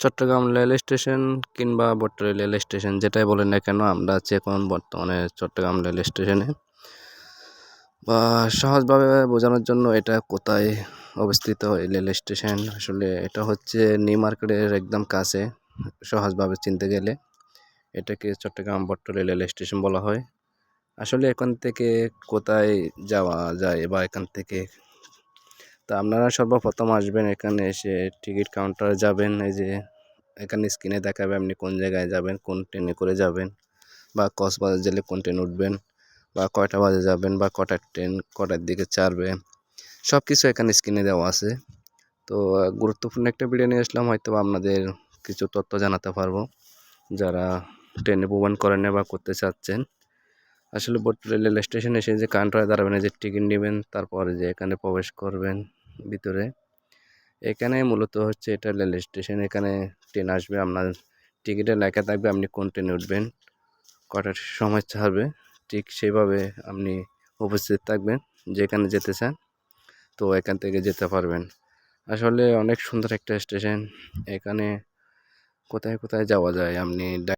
Chittagong rail station কিংবা Battali rail station যেটাই বলেন না কেন, আমরা আছি এখন বর্তমানে চট্টগ্রাম রেল স্টেশনে। বা সহজভাবে বোঝানোর জন্য এটা কোথায় অবস্থিত এই রেল স্টেশন, আসলে এটা হচ্ছে নিউ মার্কেটের একদম কাছে। সহজভাবে চিনতে গেলে এটাকে চট্টগ্রাম বটতলী রেল স্টেশন বলা হয়। আসলে এখান থেকে কোথায় যাওয়া যায় বা এখান থেকে তা আপনারা সর্বপ্রথম আসবেন, এখানে এসে টিকিট কাউন্টারে যাবেন। এই যে এখানে স্ক্রিনে দেখাবে আপনি কোন জায়গায় যাবেন, কোন ট্রেনে করে যাবেন, বা কক্সবাজার জেলে কোন ট্রেন উঠবেন, বা কয়টা বাজে যাবেন, বা কটার ট্রেন কটার দিকে ছাড়বে, সব কিছু এখানে স্ক্রিনে দেওয়া আছে। তো গুরুত্বপূর্ণ একটা ভিডিও নিয়ে আসলাম, হয়তো আপনাদের কিছু তথ্য জানাতে পারবো যারা ট্রেনে ভ্রমণ করেন বা করতে চাচ্ছেন। আসলে রেল স্টেশনে এসে যে কাউন্টারে দাঁড়াবেন, যে টিকিট নেবেন, তারপরে যে এখানে প্রবেশ করবেন ভিতরে। এখানে মূলত হচ্ছে এটা রেল স্টেশন। এখানে ট্রেন আসবে, আপনার টিকিটে লেখা থাকবে আপনি কোন ট্রেনে উঠবেন, কটার সময় ছাড়বে, ঠিক সেভাবে আপনি উপস্থিত থাকবেন যেখানে যেতে চান, তো এখান থেকে যেতে পারবেন। আসলে অনেক সুন্দর একটা স্টেশন। এখানে কোথায় কোথায় যাওয়া যায় আপনি